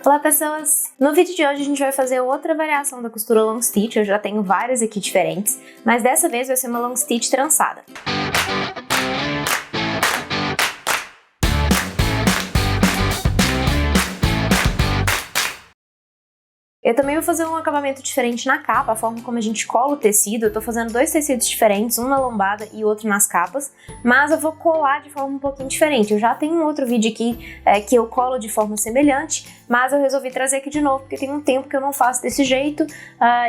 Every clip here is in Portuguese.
Olá pessoas! No vídeo de hoje a gente vai fazer outra variação da costura long stitch. Eu já tenho várias aqui diferentes, mas dessa vez vai ser uma long stitch trançada. Eu também vou fazer um acabamento diferente na capa, a forma como a gente cola o tecido. Eu tô fazendo dois tecidos diferentes, um na lombada e outro nas capas, mas eu vou colar de forma um pouquinho diferente. Eu já tenho um outro vídeo aqui que eu colo de forma semelhante, mas eu resolvi trazer aqui de novo porque tem um tempo que eu não faço desse jeito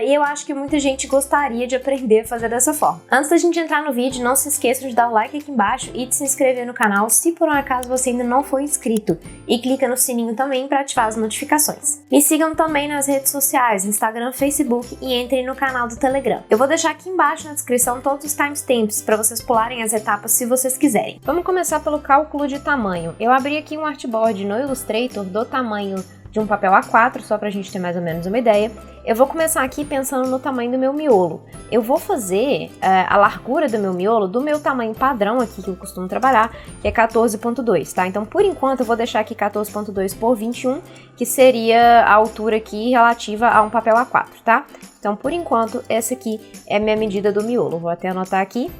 e eu acho que muita gente gostaria de aprender a fazer dessa forma. Antes da gente entrar no vídeo, não se esqueça de dar o like aqui embaixo e de se inscrever no canal se por um acaso você ainda não for inscrito, e clica no sininho também para ativar as notificações. Me sigam também nas redes sociais, Instagram, Facebook, e entrem no canal do Telegram. Eu vou deixar aqui embaixo na descrição todos os timestamps para vocês pularem as etapas se vocês quiserem. Vamos começar pelo cálculo de tamanho. Eu abri aqui um artboard no Illustrator do tamanho de um papel A4, só pra gente ter mais ou menos uma ideia. Eu vou começar aqui pensando no tamanho do meu miolo. Eu vou fazer a largura do meu miolo do meu tamanho padrão aqui que eu costumo trabalhar, que é 14.2, tá? Então, por enquanto, eu vou deixar aqui 14.2 por 21, que seria a altura aqui relativa a um papel A4, tá? Então, por enquanto, essa aqui é a minha medida do miolo. Vou até anotar aqui.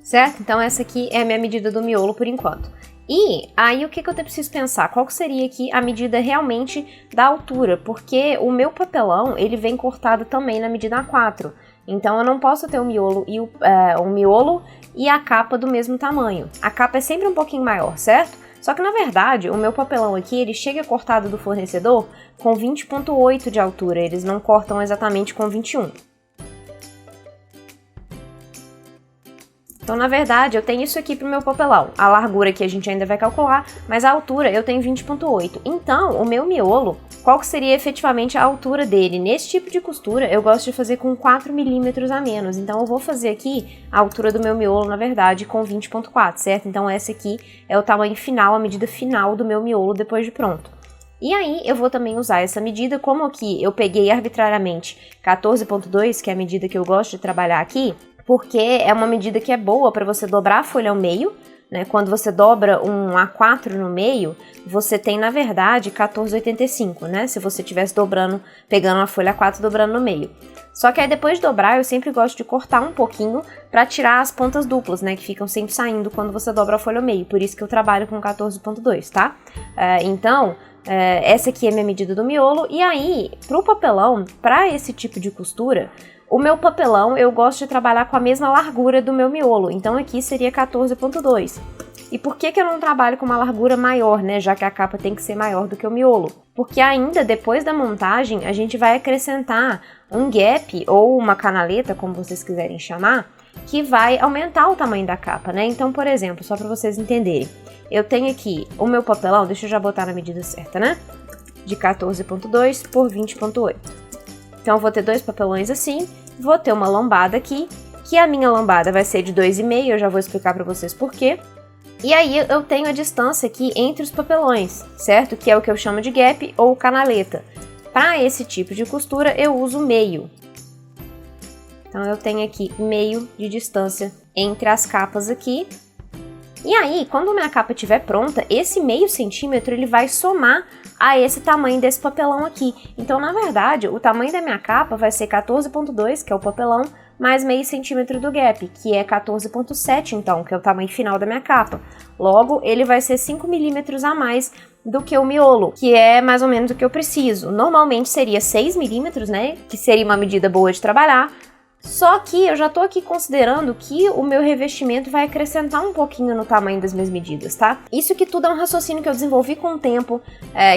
Certo? Então, essa aqui é a minha medida do miolo por enquanto. E aí o que eu preciso pensar? Qual que seria aqui a medida realmente da altura? Porque o meu papelão, ele vem cortado também na medida A4. Então eu não posso ter o miolo e a capa do mesmo tamanho. A capa é sempre um pouquinho maior, certo? Só que na verdade, o meu papelão aqui, ele chega cortado do fornecedor com 20.8 de altura. Eles não cortam exatamente com 21. Então, na verdade, eu tenho isso aqui pro meu papelão. A largura aqui a gente ainda vai calcular, mas a altura eu tenho 20.8. Então, o meu miolo, qual que seria efetivamente a altura dele? Nesse tipo de costura, eu gosto de fazer com 4 milímetros a menos. Então, eu vou fazer aqui a altura do meu miolo, na verdade, com 20.4, certo? Então, essa aqui é o tamanho final, a medida final do meu miolo depois de pronto. E aí, eu vou também usar essa medida, como aqui eu peguei arbitrariamente 14.2, que é a medida que eu gosto de trabalhar aqui, porque é uma medida que é boa para você dobrar a folha ao meio, né? Quando você dobra um A4 no meio, você tem, na verdade, 14,85, né? Se você estivesse pegando uma folha A4 e dobrando no meio. Só que aí depois de dobrar, eu sempre gosto de cortar um pouquinho para tirar as pontas duplas, né? Que ficam sempre saindo quando você dobra a folha ao meio. Por isso que eu trabalho com 14,2, tá? Então, essa aqui é a minha medida do miolo. E aí, pro papelão, para esse tipo de costura, o meu papelão eu gosto de trabalhar com a mesma largura do meu miolo, então aqui seria 14.2. E por que eu não trabalho com uma largura maior, né, já que a capa tem que ser maior do que o miolo? Porque ainda depois da montagem a gente vai acrescentar um gap ou uma canaleta, como vocês quiserem chamar, que vai aumentar o tamanho da capa, né? Então, por exemplo, só para vocês entenderem, eu tenho aqui o meu papelão, deixa eu já botar na medida certa, né? De 14.2 por 20.8. Então, eu vou ter dois papelões assim, vou ter uma lombada aqui, que a minha lombada vai ser de 2,5, eu já vou explicar para vocês por quê. E aí, eu tenho a distância aqui entre os papelões, certo? Que é o que eu chamo de gap ou canaleta. Para esse tipo de costura, eu uso meio. Então, eu tenho aqui meio de distância entre as capas aqui. E aí, quando a minha capa estiver pronta, esse meio centímetro ele vai somar a esse tamanho desse papelão aqui. Então, na verdade, o tamanho da minha capa vai ser 14.2, que é o papelão, mais meio centímetro do gap, que é 14.7, então, que é o tamanho final da minha capa. Logo, ele vai ser 5 milímetros a mais do que o miolo, que é mais ou menos o que eu preciso. Normalmente seria 6 milímetros, né, que seria uma medida boa de trabalhar. Só que eu já tô aqui considerando que o meu revestimento vai acrescentar um pouquinho no tamanho das minhas medidas, tá? Isso que tudo é um raciocínio que eu desenvolvi com o tempo,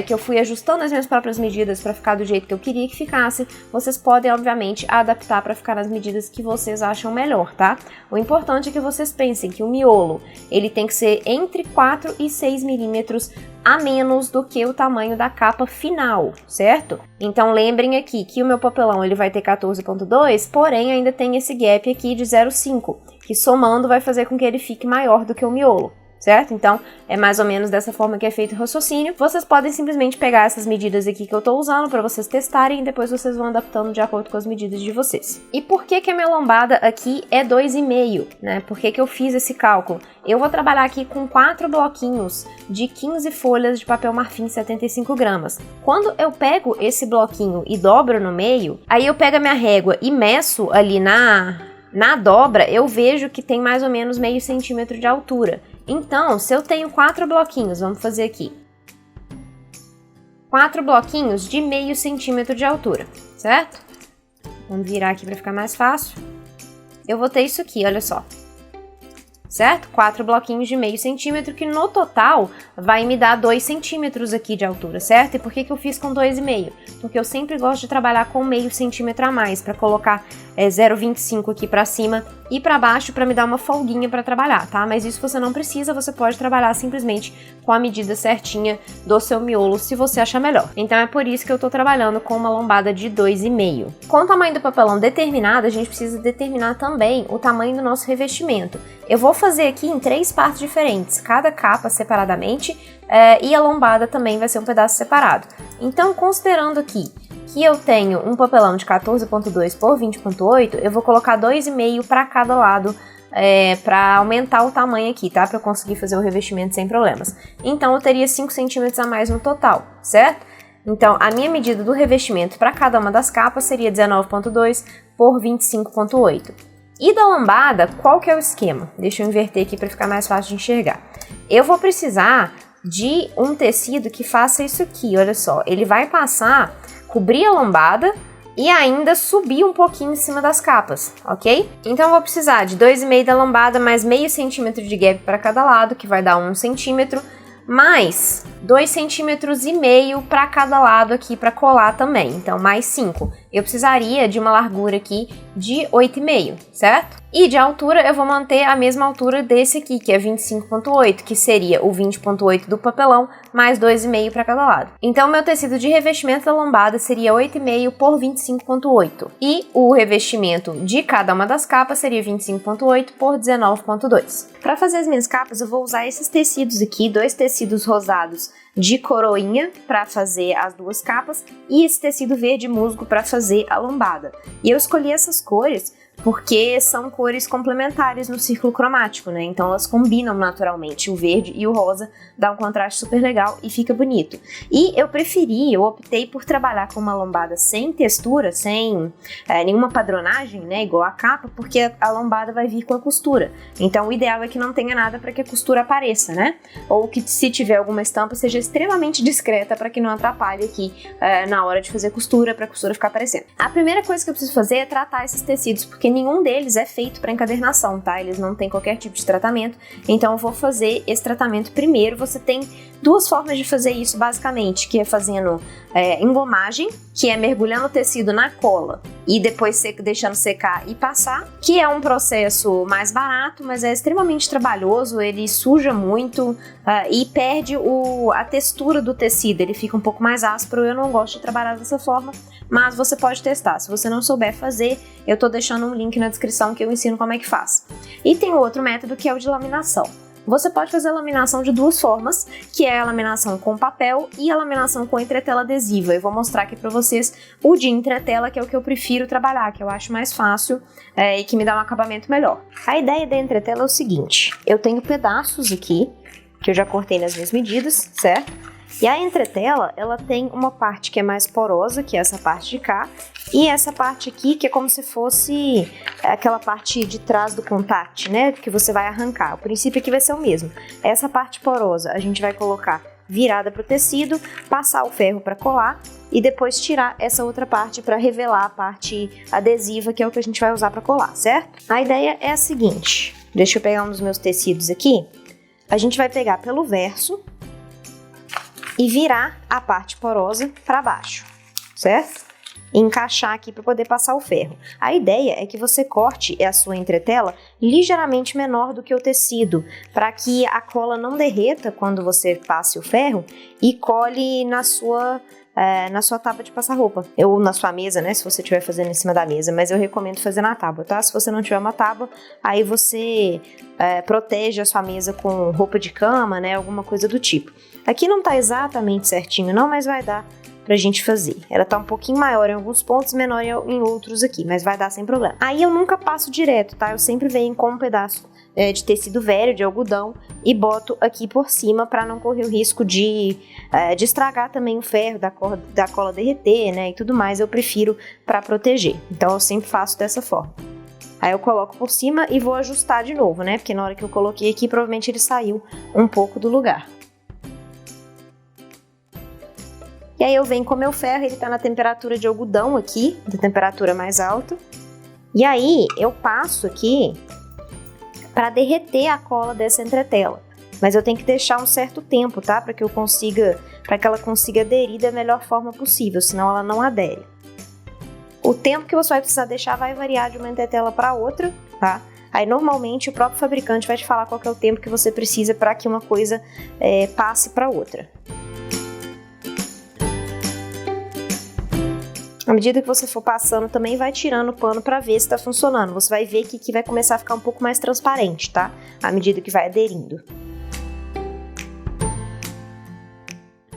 que eu fui ajustando as minhas próprias medidas para ficar do jeito que eu queria que ficasse. Vocês podem, obviamente, adaptar para ficar nas medidas que vocês acham melhor, tá? O importante é que vocês pensem que o miolo, ele tem que ser entre 4 e 6 milímetros a menos do que o tamanho da capa final, certo? Então lembrem aqui que o meu papelão ele vai ter 14.2, porém ainda tem esse gap aqui de 0,5, que somando vai fazer com que ele fique maior do que o miolo, certo? Então, é mais ou menos dessa forma que é feito o raciocínio. Vocês podem simplesmente pegar essas medidas aqui que eu tô usando para vocês testarem e depois vocês vão adaptando de acordo com as medidas de vocês. E por que que a minha lombada aqui é 2,5, né? Por que que eu fiz esse cálculo? Eu vou trabalhar aqui com 4 bloquinhos de 15 folhas de papel marfim 75 gramas. Quando eu pego esse bloquinho e dobro no meio, aí eu pego a minha régua e meço ali na dobra, eu vejo que tem mais ou menos meio centímetro de altura. Então, se eu tenho 4 bloquinhos, vamos fazer aqui. 4 bloquinhos de meio centímetro de altura, certo? Vamos virar aqui para ficar mais fácil. Eu vou ter isso aqui, olha só. Certo? 4 bloquinhos de meio centímetro, que no total vai me dar 2 centímetros aqui de altura, certo? E por que que eu fiz com 2,5? Porque eu sempre gosto de trabalhar com meio centímetro a mais, para colocar 0,25 aqui para cima e para baixo, para me dar uma folguinha para trabalhar, tá? Mas isso você não precisa, você pode trabalhar simplesmente com a medida certinha do seu miolo, se você achar melhor. Então é por isso que eu tô trabalhando com uma lombada de 2,5. Com o tamanho do papelão determinado, a gente precisa determinar também o tamanho do nosso revestimento. Eu vou fazer aqui em 3 partes diferentes, cada capa separadamente, e a lombada também vai ser um pedaço separado. Então, considerando aqui que eu tenho um papelão de 14,2 por 20,8, eu vou colocar 2,5 para cada lado, para aumentar o tamanho aqui, tá? Para eu conseguir fazer o revestimento sem problemas. Então, eu teria 5 centímetros a mais no total, certo? Então, a minha medida do revestimento para cada uma das capas seria 19,2 por 25,8. E da lombada, qual que é o esquema? Deixa eu inverter aqui para ficar mais fácil de enxergar. Eu vou precisar de um tecido que faça isso aqui, olha só. Ele vai passar, cobrir a lombada e ainda subir um pouquinho em cima das capas, ok? Então eu vou precisar de 2,5 da lombada, mais meio centímetro de gap para cada lado, que vai dar 1 centímetro, mais 2,5 centímetros para cada lado aqui para colar também, então mais 5. Eu precisaria de uma largura aqui de 8,5, certo? E de altura eu vou manter a mesma altura desse aqui, que é 25,8, que seria o 20,8 do papelão, mais 2,5 para cada lado. Então meu tecido de revestimento da lombada seria 8,5 por 25,8. E o revestimento de cada uma das capas seria 25,8 por 19,2. Para fazer as minhas capas eu vou usar esses tecidos aqui, 2 tecidos rosados de coroinha para fazer as 2 capas e esse tecido verde musgo para fazer a lombada. E eu escolhi essas cores porque são cores complementares no círculo cromático, né? Então elas combinam naturalmente, o verde e o rosa dá um contraste super legal e fica bonito. E eu optei por trabalhar com uma lombada sem textura, sem nenhuma padronagem, né? Igual a capa, porque a lombada vai vir com a costura. Então o ideal é que não tenha nada para que a costura apareça, né? Ou que se tiver alguma estampa seja extremamente discreta para que não atrapalhe aqui na hora de fazer costura, para a costura ficar aparecendo. A primeira coisa que eu preciso fazer é tratar esses tecidos, porque nenhum deles é feito para encadernação, tá? Eles não têm qualquer tipo de tratamento, então eu vou fazer esse tratamento primeiro. Você tem 2 formas de fazer isso basicamente, que é fazendo engomagem, que é mergulhando o tecido na cola e depois deixando secar e passar, que é um processo mais barato, mas é extremamente trabalhoso, ele suja muito e perde a textura do tecido, ele fica um pouco mais áspero. Eu não gosto de trabalhar dessa forma, mas você pode testar. Se você não souber fazer, eu tô deixando um link na descrição que eu ensino como é que faz. E tem outro método que é o de laminação. Você pode fazer a laminação de 2 formas, que é a laminação com papel e a laminação com entretela adesiva. Eu vou mostrar aqui para vocês o de entretela, que é o que eu prefiro trabalhar, que eu acho mais fácil e que me dá um acabamento melhor. A ideia da entretela é o seguinte: eu tenho pedaços aqui, que eu já cortei nas minhas medidas, certo? E a entretela, ela tem uma parte que é mais porosa, que é essa parte de cá, e essa parte aqui, que é como se fosse aquela parte de trás do contact, né, que você vai arrancar. O princípio aqui vai ser o mesmo. Essa parte porosa a gente vai colocar virada para o tecido, passar o ferro para colar e depois tirar essa outra parte para revelar a parte adesiva, que é o que a gente vai usar para colar, certo? A ideia é a seguinte: deixa eu pegar um dos meus tecidos aqui. A gente vai pegar pelo verso e virar a parte porosa para baixo, certo? E encaixar aqui para poder passar o ferro. A ideia é que você corte a sua entretela ligeiramente menor do que o tecido, para que a cola não derreta quando você passe o ferro e cole na sua na sua tábua de passar roupa. Ou na sua mesa, né? Se você estiver fazendo em cima da mesa. Mas eu recomendo fazer na tábua, tá? Se você não tiver uma tábua, aí você protege a sua mesa com roupa de cama, né? Alguma coisa do tipo. Aqui não tá exatamente certinho não, mas vai dar pra gente fazer. Ela tá um pouquinho maior em alguns pontos, menor em outros aqui, mas vai dar sem problema. Aí eu nunca passo direto, tá? Eu sempre venho com um pedaço de tecido velho, de algodão, e boto aqui por cima para não correr o risco de estragar também o ferro, da cola derreter, né, e tudo mais. Eu prefiro para proteger, então eu sempre faço dessa forma. Aí eu coloco por cima e vou ajustar de novo, né, porque na hora que eu coloquei aqui, provavelmente ele saiu um pouco do lugar. E aí eu venho com o meu ferro, ele tá na temperatura de algodão aqui, da temperatura mais alta, e aí eu passo aqui para derreter a cola dessa entretela. Mas eu tenho que deixar um certo tempo, tá? Para que ela consiga aderir da melhor forma possível, senão ela não adere. O tempo que você vai precisar deixar vai variar de uma entretela para outra, tá? Aí normalmente o próprio fabricante vai te falar qual que é o tempo que você precisa para que uma coisa passe para outra. À medida que você for passando, também vai tirando o pano para ver se está funcionando. Você vai ver que aqui vai começar a ficar um pouco mais transparente, tá? À medida que vai aderindo.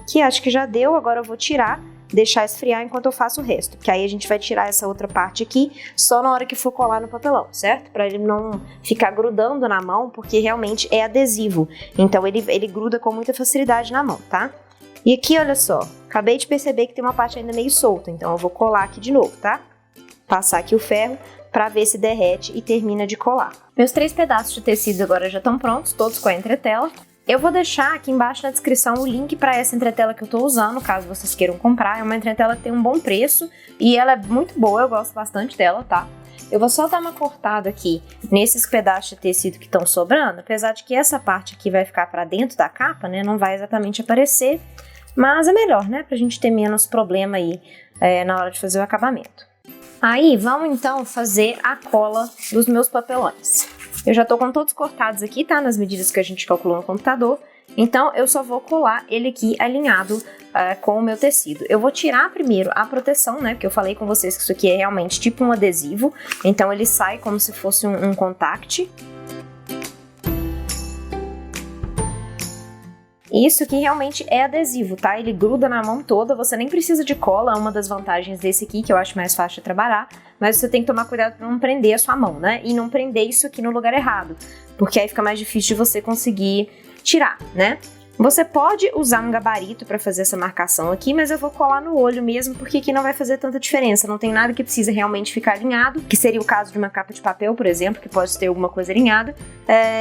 Aqui acho que já deu, agora eu vou tirar, deixar esfriar enquanto eu faço o resto. Porque aí a gente vai tirar essa outra parte aqui só na hora que for colar no papelão, certo? Para ele não ficar grudando na mão, porque realmente é adesivo. Então ele gruda com muita facilidade na mão, tá? E aqui, olha só, acabei de perceber que tem uma parte ainda meio solta, então eu vou colar aqui de novo, tá? Passar aqui o ferro para ver se derrete e termina de colar. Meus 3 pedaços de tecido agora já estão prontos, todos com a entretela. Eu vou deixar aqui embaixo na descrição o link para essa entretela que eu tô usando, caso vocês queiram comprar. É uma entretela que tem um bom preço e ela é muito boa, eu gosto bastante dela, tá? Eu vou só dar uma cortada aqui nesses pedaços de tecido que estão sobrando, apesar de que essa parte aqui vai ficar para dentro da capa, né? Não vai exatamente aparecer. Mas é melhor, né? Pra gente ter menos problema aí na hora de fazer o acabamento. Aí, vamos então fazer a cola dos meus papelões. Eu já tô com todos cortados aqui, tá? Nas medidas que a gente calculou no computador. Então, eu só vou colar ele aqui alinhado com o meu tecido. Eu vou tirar primeiro a proteção, né? Porque eu falei com vocês que isso aqui é realmente tipo um adesivo. Então, ele sai como se fosse um contact. Isso que realmente é adesivo, tá? Ele gruda na mão toda, você nem precisa de cola, é uma das vantagens desse aqui, que eu acho mais fácil de trabalhar, mas você tem que tomar cuidado para não prender a sua mão, né? E não prender isso aqui no lugar errado, porque aí fica mais difícil de você conseguir tirar, né? Você pode usar um gabarito para fazer essa marcação aqui, mas eu vou colar no olho mesmo, porque aqui não vai fazer tanta diferença. Não tem nada que precisa realmente ficar alinhado, que seria o caso de uma capa de papel, por exemplo, que pode ter alguma coisa alinhada.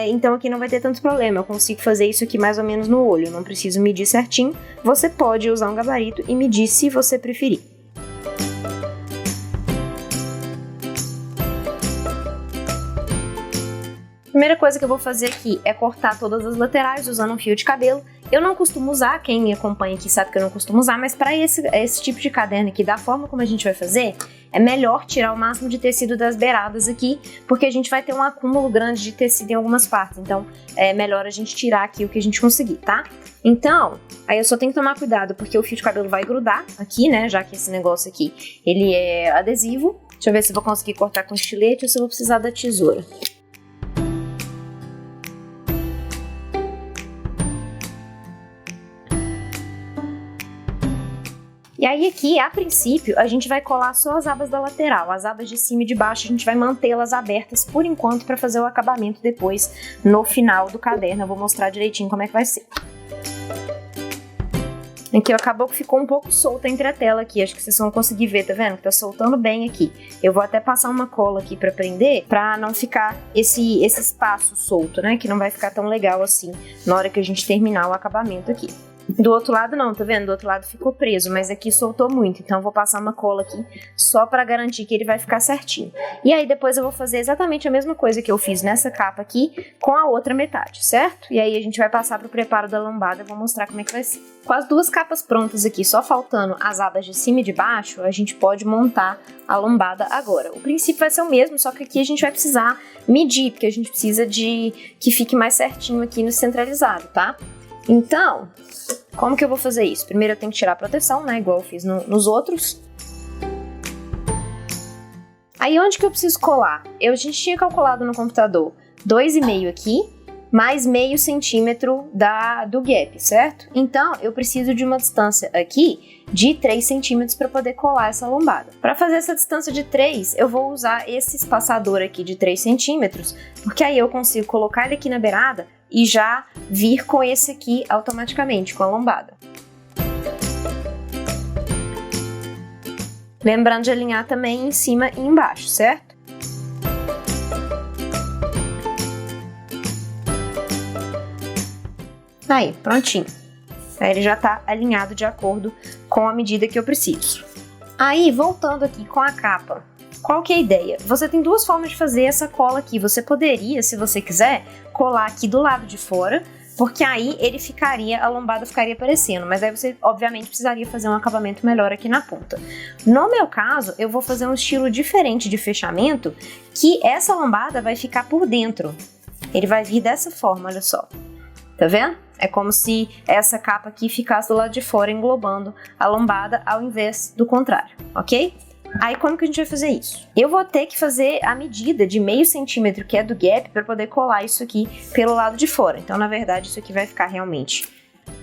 Então aqui não vai ter tanto problema, eu consigo fazer isso aqui mais ou menos no olho, não preciso medir certinho. Você pode usar um gabarito e medir se você preferir. Primeira coisa que eu vou fazer aqui é cortar todas as laterais usando um fio de cabelo. Eu não costumo usar, quem me acompanha aqui sabe que eu não costumo usar, mas para esse tipo de caderno aqui, da forma como a gente vai fazer, é melhor tirar o máximo de tecido das beiradas aqui, porque a gente vai ter um acúmulo grande de tecido em algumas partes, então é melhor a gente tirar aqui o que a gente conseguir, tá? Então, aí eu só tenho que tomar cuidado, porque o fio de cabelo vai grudar aqui, né, já que esse negócio aqui, ele é adesivo. Deixa eu ver se eu vou conseguir cortar com estilete ou se eu vou precisar da tesoura. E aí aqui, a princípio, a gente vai colar só as abas da lateral, as abas de cima e de baixo a gente vai mantê-las abertas por enquanto para fazer o acabamento depois no final do caderno. Eu vou mostrar direitinho como é que vai ser. Aqui acabou que ficou um pouco solta entre a tela aqui, acho que vocês vão conseguir ver, tá vendo? Que tá soltando bem aqui. Eu vou até passar uma cola aqui pra prender, pra não ficar esse espaço solto, né? Que não vai ficar tão legal assim na hora que a gente terminar o acabamento aqui. Do outro lado não, tá vendo? Do outro lado ficou preso, mas aqui soltou muito, então eu vou passar uma cola aqui só pra garantir que ele vai ficar certinho. E aí depois eu vou fazer exatamente a mesma coisa que eu fiz nessa capa aqui com a outra metade, certo? E aí a gente vai passar pro preparo da lombada, eu vou mostrar como é que vai ser. Com as duas capas prontas aqui, só faltando as abas de cima e de baixo, a gente pode montar a lombada agora. O princípio vai ser o mesmo, só que aqui a gente vai precisar medir, porque a gente precisa de que fique mais certinho aqui no centralizado, tá? Então, Como que eu vou fazer isso? Primeiro eu tenho que tirar a proteção, né, igual eu fiz nos outros. Aí onde que eu preciso colar? A gente tinha calculado no computador 2,5 aqui, mais meio centímetro do gap, certo? Então, eu preciso de uma distância aqui de 3 centímetros para poder colar essa lombada. Para fazer essa distância de 3, eu vou usar esse espaçador aqui de 3 centímetros, porque aí eu consigo colocar ele aqui na beirada e já vir com esse aqui automaticamente, com a lombada. Lembrando de alinhar também em cima e embaixo, certo? Aí, prontinho. Aí ele já tá alinhado de acordo com a medida que eu preciso. Aí, voltando aqui com a capa, qual que é a ideia? Você tem duas formas de fazer essa cola aqui. Você poderia, se você quiser, colar aqui do lado de fora, porque aí a lombada ficaria aparecendo, mas aí você, obviamente, precisaria fazer um acabamento melhor aqui na ponta. No meu caso, eu vou fazer um estilo diferente de fechamento, que essa lombada vai ficar por dentro. Ele vai vir dessa forma, olha só. Tá vendo? É como se essa capa aqui ficasse do lado de fora, englobando a lombada, ao invés do contrário, ok? Aí como que a gente vai fazer isso? Eu vou ter que fazer a medida de meio centímetro, que é do gap, para poder colar isso aqui pelo lado de fora. Então, na verdade, isso aqui vai ficar realmente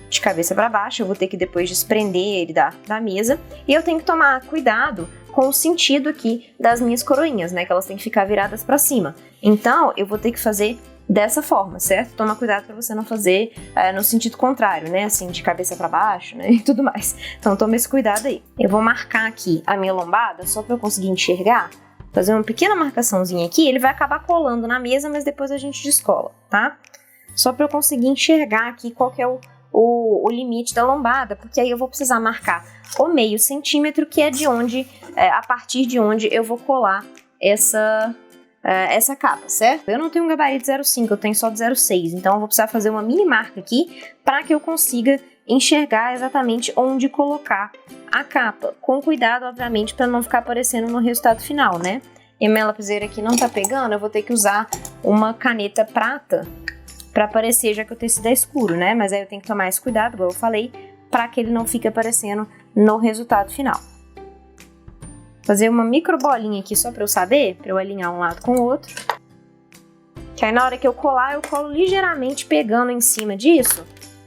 de cabeça para baixo. Eu vou ter que depois desprender ele da mesa. E eu tenho que tomar cuidado com o sentido aqui das minhas coroinhas, né? Que elas têm que ficar viradas para cima. Então, eu vou ter que fazer dessa forma, certo? Toma cuidado para você não fazer no sentido contrário, né? Assim, de cabeça para baixo, né? E tudo mais. Então, toma esse cuidado aí. Eu vou marcar aqui a minha lombada, só para eu conseguir enxergar. Fazer uma pequena marcaçãozinha aqui. Ele vai acabar colando na mesa, mas depois a gente descola, tá? Só para eu conseguir enxergar aqui qual que é o limite da lombada, porque aí eu vou precisar marcar o meio centímetro, que é de onde, a partir de onde eu vou colar essa capa, certo? Eu não tenho um gabarito 0,5, eu tenho só de 0,6, então eu vou precisar fazer uma mini marca aqui para que eu consiga enxergar exatamente onde colocar a capa, com cuidado, obviamente, para não ficar aparecendo no resultado final, né? E a minha lapiseira aqui não tá pegando, eu vou ter que usar uma caneta prata para aparecer, já que o tecido é escuro, né? Mas aí eu tenho que tomar esse cuidado, igual eu falei, para que ele não fique aparecendo no resultado final. Fazer uma micro bolinha aqui só para eu saber, para eu alinhar um lado com o outro. Que aí na hora que eu colar, eu colo ligeiramente pegando em cima disso.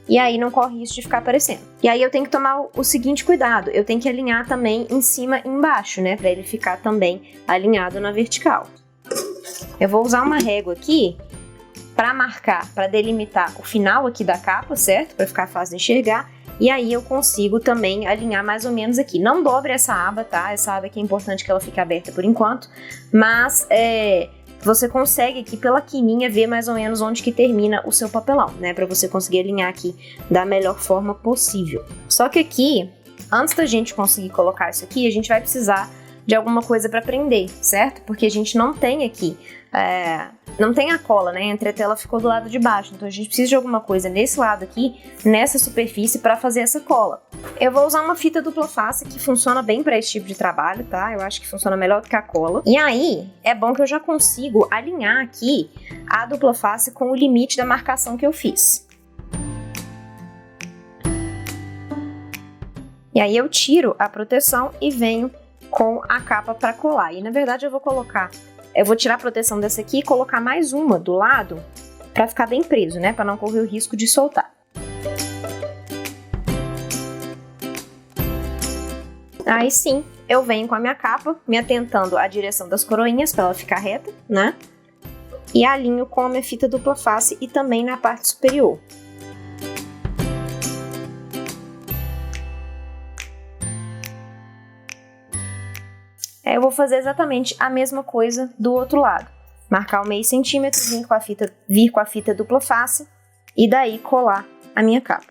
E aí não corre risco de ficar aparecendo. E aí eu tenho que tomar o seguinte cuidado. Eu tenho que alinhar também em cima e embaixo, né? Para ele ficar também alinhado na vertical. Eu vou usar uma régua aqui para marcar, para delimitar o final aqui da capa, certo? Para ficar fácil de enxergar. E aí eu consigo também alinhar mais ou menos aqui. Não dobre essa aba, tá? Essa aba aqui é importante que ela fique aberta por enquanto. Mas você consegue aqui pela quininha ver mais ou menos onde que termina o seu papelão, né? Pra você conseguir alinhar aqui da melhor forma possível. Só que aqui, antes da gente conseguir colocar isso aqui, a gente vai precisar de alguma coisa para prender, certo? Porque a gente não tem aqui, não tem a cola, né? A entretela ficou do lado de baixo, então a gente precisa de alguma coisa nesse lado aqui, nessa superfície, para fazer essa cola. Eu vou usar uma fita dupla face que funciona bem para esse tipo de trabalho, tá? Eu acho que funciona melhor do que a cola. E aí, é bom que eu já consigo alinhar aqui a dupla face com o limite da marcação que eu fiz. E aí eu tiro a proteção e venho com a capa para colar. E na verdade eu vou tirar a proteção dessa aqui e colocar mais uma do lado para ficar bem preso, né? Para não correr o risco de soltar. Aí sim, eu venho com a minha capa, me atentando à direção das coroinhas para ela ficar reta, né? E alinho com a minha fita dupla face e também na parte superior. Eu vou fazer exatamente a mesma coisa do outro lado. Marcar o meio centímetro, vir com a fita dupla face e daí colar a minha capa.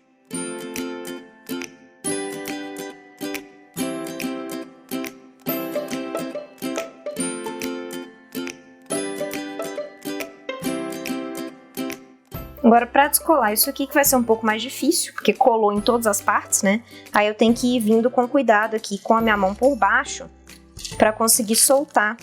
Agora, para descolar isso aqui, que vai ser um pouco mais difícil, porque colou em todas as partes, né? Aí eu tenho que ir vindo com cuidado aqui com a minha mão por baixo, para conseguir soltar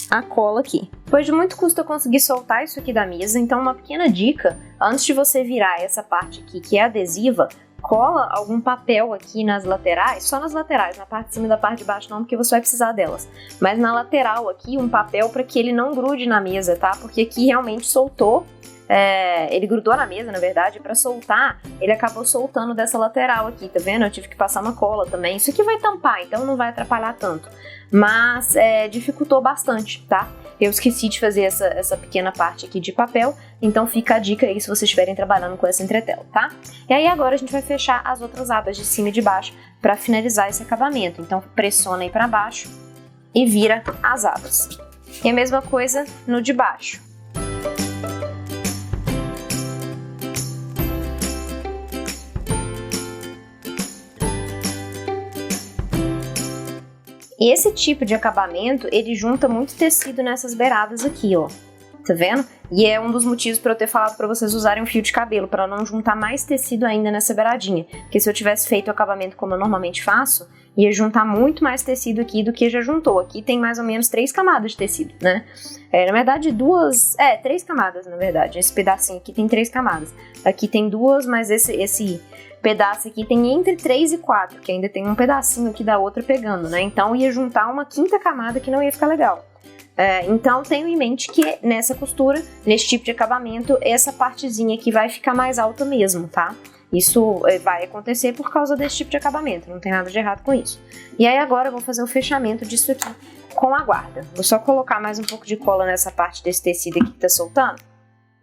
a cola aqui. Depois de muito custo eu consegui soltar isso aqui da mesa, então uma pequena dica, antes de você virar essa parte aqui que é adesiva, cola algum papel aqui nas laterais, só nas laterais, na parte de cima e da parte de baixo não, porque você vai precisar delas. Mas na lateral aqui, um papel para que ele não grude na mesa, tá? Porque aqui realmente soltou, ele grudou na mesa, na verdade, para soltar, ele acabou soltando dessa lateral aqui, tá vendo? Eu tive que passar uma cola também. Isso aqui vai tampar, então não vai atrapalhar tanto. Mas dificultou bastante, tá? Eu esqueci de fazer essa pequena parte aqui de papel, então fica a dica aí se vocês estiverem trabalhando com essa entretela, tá? E aí agora a gente vai fechar as outras abas de cima e de baixo para finalizar esse acabamento. Então pressiona aí para baixo e vira as abas. E a mesma coisa no de baixo. E esse tipo de acabamento, ele junta muito tecido nessas beiradas aqui, ó. Tá vendo? E é um dos motivos para eu ter falado para vocês usarem um fio de cabelo, para não juntar mais tecido ainda nessa beiradinha. Porque se eu tivesse feito o acabamento como eu normalmente faço, ia juntar muito mais tecido aqui do que já juntou. Aqui tem mais ou menos 3 camadas de tecido, né? Na verdade, 3 camadas, na verdade. Esse pedacinho aqui tem 3 camadas. Aqui tem 2, mas esse pedaço aqui tem entre 3 e 4, que ainda tem um pedacinho aqui da outra pegando, né? Então ia juntar uma 5ª camada que não ia ficar legal. Então tenho em mente que nessa costura, nesse tipo de acabamento, essa partezinha aqui vai ficar mais alta mesmo, tá? Isso vai acontecer por causa desse tipo de acabamento, não tem nada de errado com isso. E aí agora eu vou fazer o fechamento disso aqui com a guarda. Vou só colocar mais um pouco de cola nessa parte desse tecido aqui que tá soltando,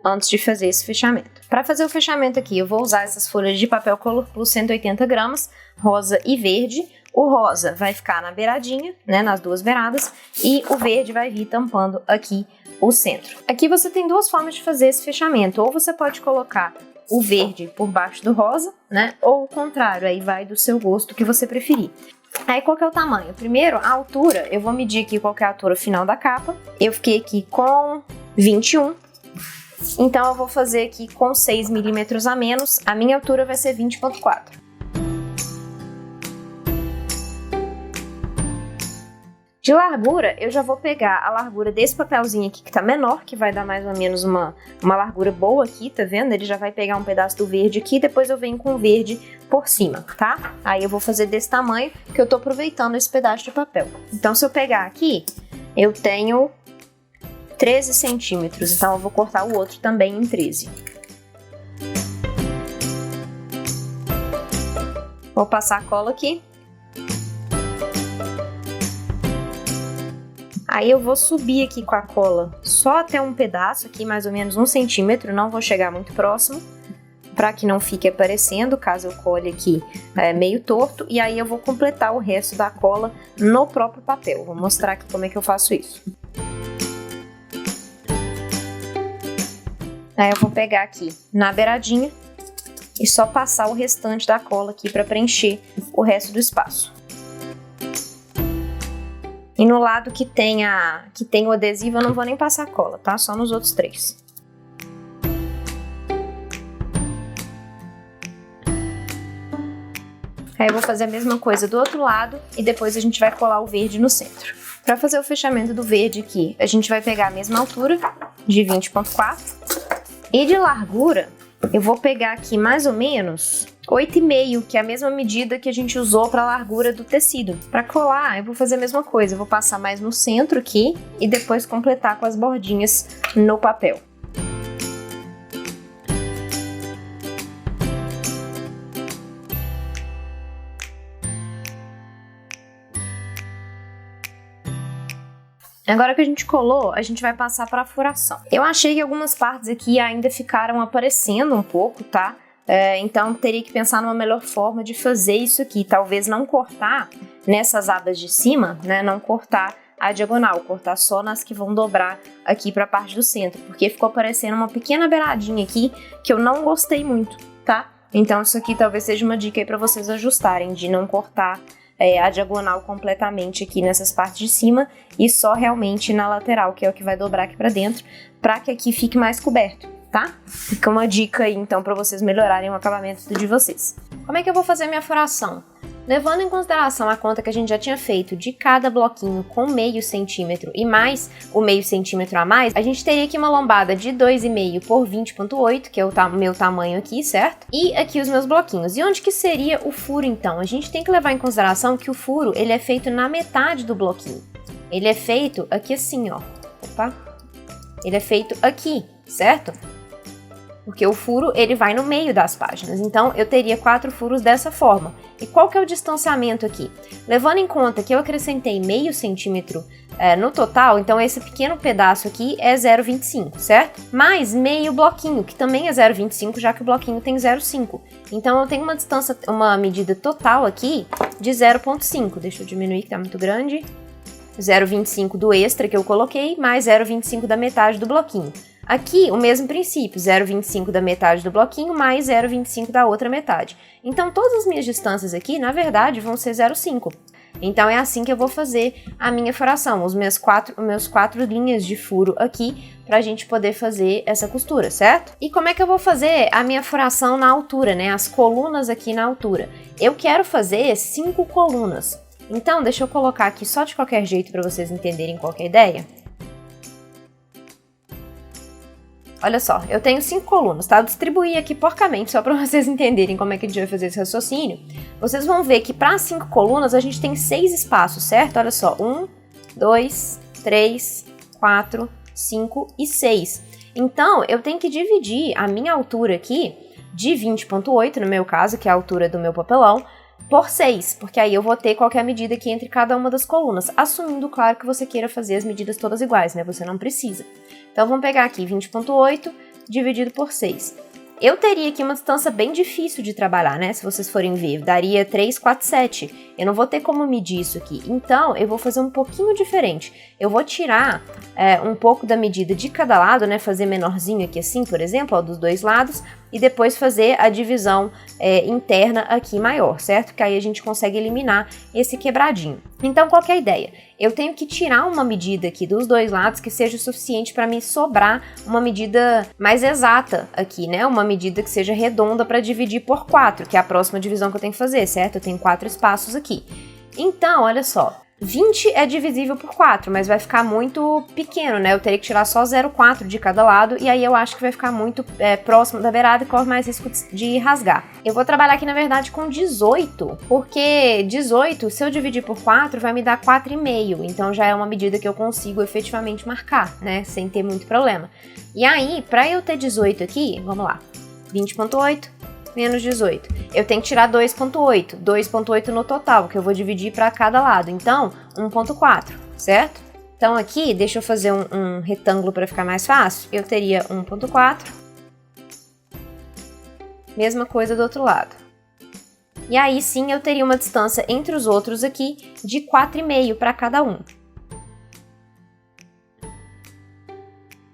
antes de fazer esse fechamento. Para fazer o fechamento aqui, eu vou usar essas folhas de papel Color Plus 180 gramas, rosa e verde. O rosa vai ficar na beiradinha, né, nas duas beiradas, e o verde vai vir tampando aqui o centro. Aqui você tem 2 formas de fazer esse fechamento, ou você pode colocar o verde por baixo do rosa, né, ou o contrário, aí vai do seu gosto, que você preferir. Aí qual que é o tamanho? Primeiro, a altura, eu vou medir aqui qual que é a altura final da capa. Eu fiquei aqui com 21. Então eu vou fazer aqui com 6 milímetros a menos, a minha altura vai ser 20,4. De largura, eu já vou pegar a largura desse papelzinho aqui que tá menor, que vai dar mais ou menos uma largura boa aqui, tá vendo? Ele já vai pegar um pedaço do verde aqui, depois eu venho com o verde por cima, tá? Aí eu vou fazer desse tamanho, que eu tô aproveitando esse pedaço de papel. Então se eu pegar aqui, eu tenho 13 centímetros, então eu vou cortar o outro também em 13. Vou passar a cola aqui. Aí eu vou subir aqui com a cola só até um pedaço aqui, mais ou menos 1 centímetro, não vou chegar muito próximo, para que não fique aparecendo, caso eu cole aqui meio torto, e aí eu vou completar o resto da cola no próprio papel. Vou mostrar aqui como é que eu faço isso. Aí eu vou pegar aqui na beiradinha e só passar o restante da cola aqui para preencher o resto do espaço. E no lado que tem o adesivo eu não vou nem passar cola, tá? Só nos outros 3. Aí eu vou fazer a mesma coisa do outro lado e depois a gente vai colar o verde no centro. Para fazer o fechamento do verde aqui, a gente vai pegar a mesma altura, de 20,4. E de largura, eu vou pegar aqui mais ou menos 8,5, que é a mesma medida que a gente usou para a largura do tecido. Para colar, eu vou fazer a mesma coisa, eu vou passar mais no centro aqui e depois completar com as bordinhas no papel. Agora que a gente colou, a gente vai passar para a furação. Eu achei que algumas partes aqui ainda ficaram aparecendo um pouco, tá? Então teria que pensar numa melhor forma de fazer isso aqui. Talvez não cortar nessas abas de cima, né? Não cortar a diagonal, cortar só nas que vão dobrar aqui para a parte do centro, porque ficou aparecendo uma pequena beiradinha aqui que eu não gostei muito, tá? Então isso aqui talvez seja uma dica aí para vocês ajustarem, de não cortar a diagonal completamente aqui nessas partes de cima e só realmente na lateral, que é o que vai dobrar aqui pra dentro, pra que aqui fique mais coberto, tá? Fica uma dica aí, então, pra vocês melhorarem o acabamento de vocês. Como é que eu vou fazer a minha furação? Levando em consideração a conta que a gente já tinha feito de cada bloquinho com meio centímetro e mais o meio centímetro a mais, a gente teria aqui uma lombada de 2,5 por 20,8, que é o meu tamanho aqui, certo? E aqui os meus bloquinhos. E onde que seria o furo, então? A gente tem que levar em consideração que o furo, ele é feito na metade do bloquinho. Ele é feito aqui assim, ó. Opa! Ele é feito aqui, certo? Porque o furo, ele vai no meio das páginas. Então, eu teria 4 furos dessa forma. E qual que é o distanciamento aqui? Levando em conta que eu acrescentei meio centímetro no total, então esse pequeno pedaço aqui é 0,25, certo? Mais meio bloquinho, que também é 0,25, já que o bloquinho tem 0,5. Então, eu tenho uma medida total aqui de 0,5. Deixa eu diminuir, que tá muito grande. 0,25 do extra que eu coloquei, mais 0,25 da metade do bloquinho. Aqui, o mesmo princípio, 0,25 da metade do bloquinho, mais 0,25 da outra metade. Então, todas as minhas distâncias aqui, na verdade, vão ser 0,5. Então, é assim que eu vou fazer a minha furação, os meus quatro linhas de furo aqui, pra gente poder fazer essa costura, certo? E como é que eu vou fazer a minha furação na altura, né? As colunas aqui na altura. Eu quero fazer 5 colunas. Então, deixa eu colocar aqui só de qualquer jeito para vocês entenderem qual que é a ideia. Olha só, eu tenho 5 colunas, tá? Eu distribuí aqui porcamente, só para vocês entenderem como é que a gente vai fazer esse raciocínio. Vocês vão ver que para 5 colunas a gente tem 6 espaços, certo? Olha só, 1, 2, 3, 4, 5 e 6. Então, eu tenho que dividir a minha altura aqui, de 20,8 no meu caso, que é a altura do meu papelão, por 6, porque aí eu vou ter qual que é a medida aqui entre cada uma das colunas, assumindo, claro, que você queira fazer as medidas todas iguais, né? Você não precisa. Então, vamos pegar aqui 20,8 dividido por 6. Eu teria aqui uma distância bem difícil de trabalhar, né? Se vocês forem ver, daria 347. Eu não vou ter como medir isso aqui. Então, eu vou fazer um pouquinho diferente. Eu vou tirar um pouco da medida de cada lado, né? Fazer menorzinho aqui assim, por exemplo, ó, dos dois lados. E depois fazer a divisão interna aqui maior, certo? Que aí a gente consegue eliminar esse quebradinho. Então, qual que é a ideia? Eu tenho que tirar uma medida aqui dos dois lados que seja o suficiente para me sobrar uma medida mais exata aqui, né? Uma medida que seja redonda para dividir por 4, que é a próxima divisão que eu tenho que fazer, certo? Eu tenho 4 espaços aqui. Então, olha só. 20 é divisível por 4, mas vai ficar muito pequeno, né? Eu teria que tirar só 0,4 de cada lado, e aí eu acho que vai ficar muito próximo da beirada e corre mais risco de rasgar. Eu vou trabalhar aqui, na verdade, com 18, porque 18, se eu dividir por 4, vai me dar 4,5, então já é uma medida que eu consigo efetivamente marcar, né? Sem ter muito problema. E aí, pra eu ter 18 aqui, vamos lá, 20,8 menos 18. Eu tenho que tirar 2,8. 2,8 no total, que eu vou dividir para cada lado. Então, 1,4, certo? Então, aqui, deixa eu fazer um retângulo para ficar mais fácil. Eu teria 1,4. Mesma coisa do outro lado. E aí, sim, eu teria uma distância entre os outros aqui de 4,5 para cada um.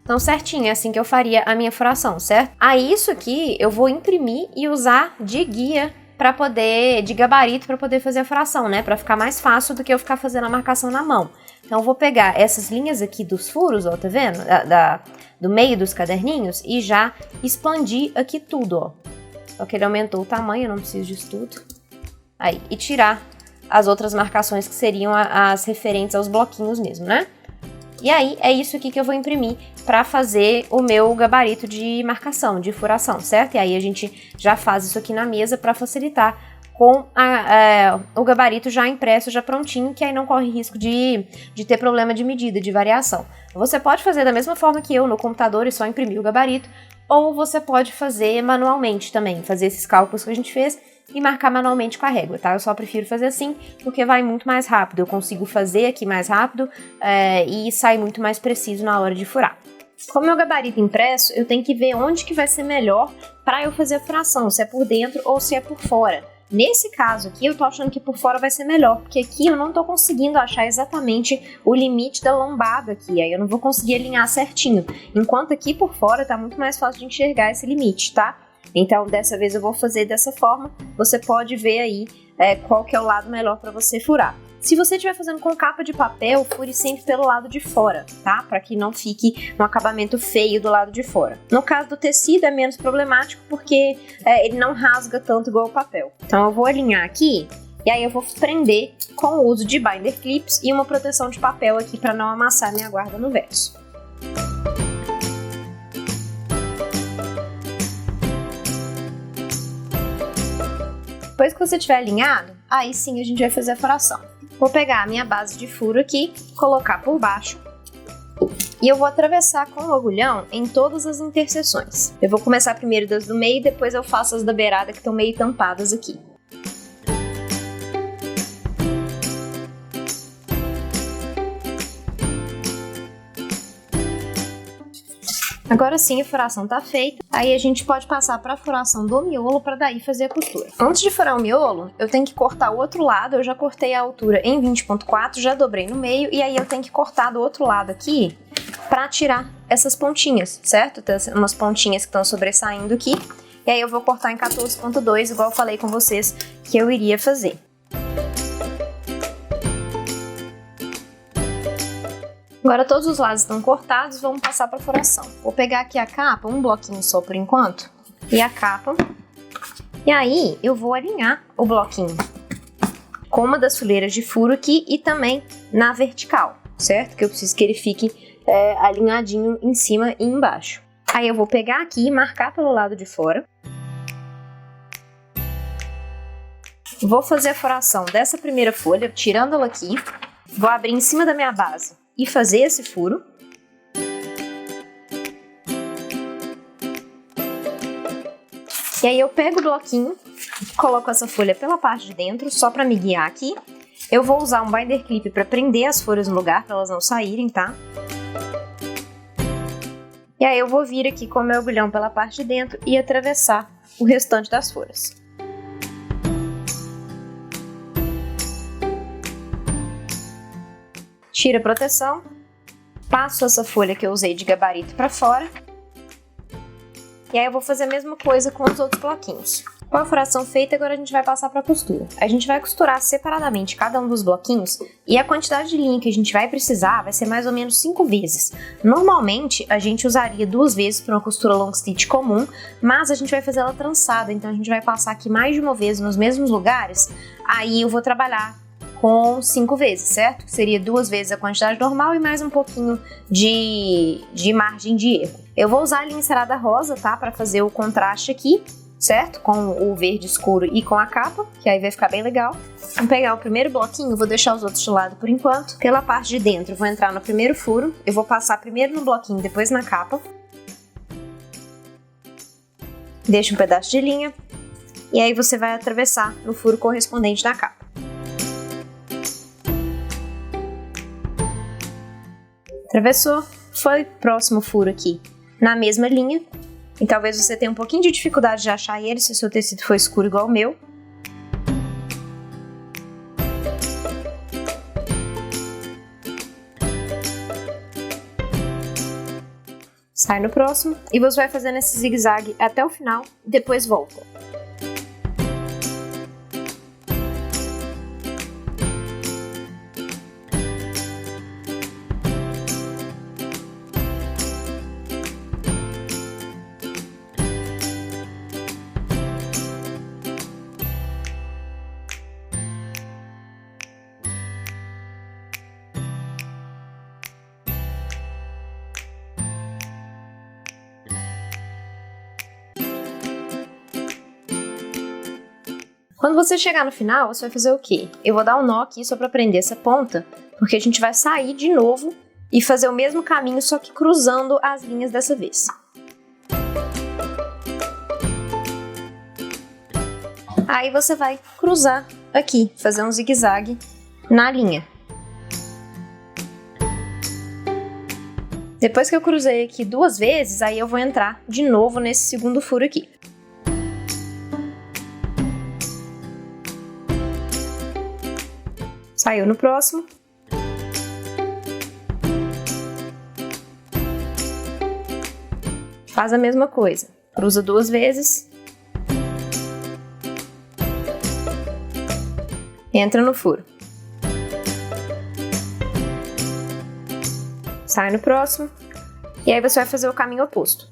Então, certinho, é assim que eu faria a minha furação, certo? Aí, isso aqui eu vou imprimir e usar de guia de gabarito para poder fazer a furação, né? Para ficar mais fácil do que eu ficar fazendo a marcação na mão. Então, eu vou pegar essas linhas aqui dos furos, ó, tá vendo? Do meio dos caderninhos e já expandir aqui tudo, ó. Só que ele aumentou o tamanho, eu não preciso disso tudo. Aí, e tirar as outras marcações que seriam as referentes aos bloquinhos mesmo, né? E aí, é isso aqui que eu vou imprimir para fazer o meu gabarito de marcação, de furação, certo? E aí a gente já faz isso aqui na mesa para facilitar com o gabarito já impresso, já prontinho, que aí não corre risco de ter problema de medida, de variação. Você pode fazer da mesma forma que eu no computador e só imprimir o gabarito, ou você pode fazer manualmente também, fazer esses cálculos que a gente fez e marcar manualmente com a régua, tá? Eu só prefiro fazer assim, porque vai muito mais rápido. Eu consigo fazer aqui mais rápido e sai muito mais preciso na hora de furar. Como é o gabarito impresso, eu tenho que ver onde que vai ser melhor para eu fazer a furação, se é por dentro ou se é por fora. Nesse caso aqui, eu tô achando que por fora vai ser melhor, porque aqui eu não tô conseguindo achar exatamente o limite da lombada aqui, aí eu não vou conseguir alinhar certinho. Enquanto aqui por fora tá muito mais fácil de enxergar esse limite, tá? Então, dessa vez eu vou fazer dessa forma, você pode ver aí qual que é o lado melhor para você furar. Se você estiver fazendo com capa de papel, fure sempre pelo lado de fora, tá? Para que não fique um acabamento feio do lado de fora. No caso do tecido é menos problemático porque ele não rasga tanto igual o papel. Então eu vou alinhar aqui E aí eu vou prender com o uso de binder clips e uma proteção de papel aqui para não amassar minha guarda no verso. Depois que você tiver alinhado, aí sim a gente vai fazer a furação. Vou pegar a minha base de furo aqui, colocar por baixo e eu vou atravessar com o agulhão em todas as interseções. Eu vou começar primeiro das do meio e depois eu faço as da beirada que estão meio tampadas aqui. Agora sim a furação tá feita, aí a gente pode passar para a furação do miolo para daí fazer a costura. Antes de furar o miolo, eu tenho que cortar o outro lado, eu já cortei a altura em 20.4, já dobrei no meio e aí eu tenho que cortar do outro lado aqui para tirar essas pontinhas, certo? Tem umas pontinhas que estão sobressaindo aqui, e aí eu vou cortar em 14.2, igual eu falei com vocês que eu iria fazer. Agora todos os lados estão cortados, vamos passar para a furação. Vou pegar aqui a capa, um bloquinho só por enquanto, e a capa. E aí eu vou alinhar o bloquinho com uma das fileiras de furo aqui e também na vertical, certo? Que eu preciso que ele fique alinhadinho em cima e embaixo. Aí eu vou pegar aqui e marcar pelo lado de fora. Vou fazer a furação dessa primeira folha, tirando ela aqui. Vou abrir em cima da minha base e fazer esse furo. E aí eu pego o bloquinho, coloco essa folha pela parte de dentro, só para me guiar aqui. Eu vou usar um binder clip para prender as folhas no lugar, para elas não saírem, tá? E aí eu vou vir aqui com o meu agulhão pela parte de dentro e atravessar o restante das folhas. Tiro a proteção, passo essa folha que eu usei de gabarito para fora. E aí eu vou fazer a mesma coisa com os outros bloquinhos. Com a furação feita, agora a gente vai passar para a costura. A gente vai costurar separadamente cada um dos bloquinhos e a quantidade de linha que a gente vai precisar vai ser mais ou menos 5 vezes. Normalmente, a gente usaria 2 vezes para uma costura long stitch comum, mas a gente vai fazer ela trançada, então a gente vai passar aqui mais de uma vez nos mesmos lugares, aí eu vou trabalhar com 5 vezes, certo? Seria 2 vezes a quantidade normal e mais um pouquinho de margem de erro. Eu vou usar a linha encerada rosa, tá? Para fazer o contraste aqui, certo? Com o verde escuro e com a capa, que aí vai ficar bem legal. Vou pegar o primeiro bloquinho, vou deixar os outros de lado por enquanto. Pela parte de dentro, vou entrar no primeiro furo. Eu vou passar primeiro no bloquinho, depois na capa. Deixa um pedaço de linha. E aí você vai atravessar no furo correspondente da capa. Atravessou, foi próximo furo aqui na mesma linha, e talvez você tenha um pouquinho de dificuldade de achar ele se o seu tecido for escuro igual o meu. Sai no próximo e você vai fazendo esse zigue-zague até o final e depois volta. Quando você chegar no final, você vai fazer o quê? Eu vou dar um nó aqui só para prender essa ponta, porque a gente vai sair de novo e fazer o mesmo caminho, só que cruzando as linhas dessa vez. Aí você vai cruzar aqui, fazer um zigue-zague na linha. Depois que eu cruzei aqui 2 vezes, aí eu vou entrar de novo nesse segundo furo aqui. Saiu no próximo. Faz a mesma coisa. Cruza 2 vezes. Entra no furo. Sai no próximo. E aí você vai fazer o caminho oposto.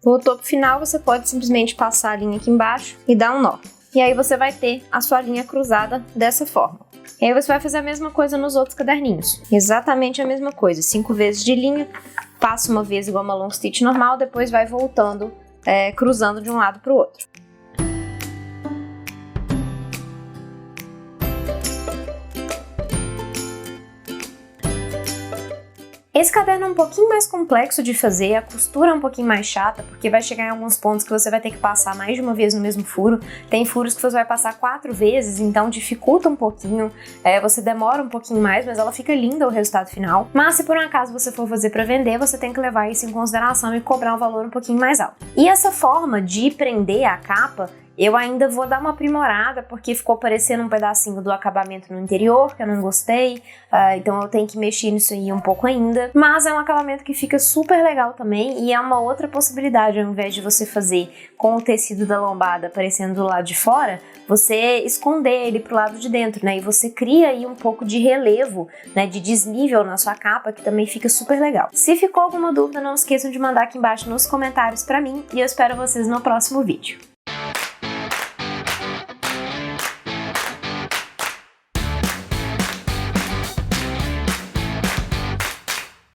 Voltou pro final, você pode simplesmente passar a linha aqui embaixo e dar um nó. E aí você vai ter a sua linha cruzada dessa forma. E aí você vai fazer a mesma coisa nos outros caderninhos. Exatamente a mesma coisa, 5 vezes de linha, passa uma vez igual uma long stitch normal, depois vai voltando, cruzando de um lado pro outro. Esse caderno é um pouquinho mais complexo de fazer, a costura é um pouquinho mais chata, porque vai chegar em alguns pontos que você vai ter que passar mais de uma vez no mesmo furo. Tem furos que você vai passar 4 vezes, então dificulta um pouquinho, você demora um pouquinho mais, mas ela fica linda o resultado final. Mas se por um acaso você for fazer para vender, você tem que levar isso em consideração e cobrar um valor um pouquinho mais alto. E essa forma de prender a capa, eu ainda vou dar uma aprimorada, porque ficou parecendo um pedacinho do acabamento no interior, que eu não gostei, então eu tenho que mexer nisso aí um pouco ainda. Mas é um acabamento que fica super legal também, e é uma outra possibilidade, ao invés de você fazer com o tecido da lombada aparecendo do lado de fora, você esconder ele pro lado de dentro, né? E você cria aí um pouco de relevo, né, de desnível na sua capa, que também fica super legal. Se ficou alguma dúvida, não esqueçam de mandar aqui embaixo nos comentários pra mim, e eu espero vocês no próximo vídeo.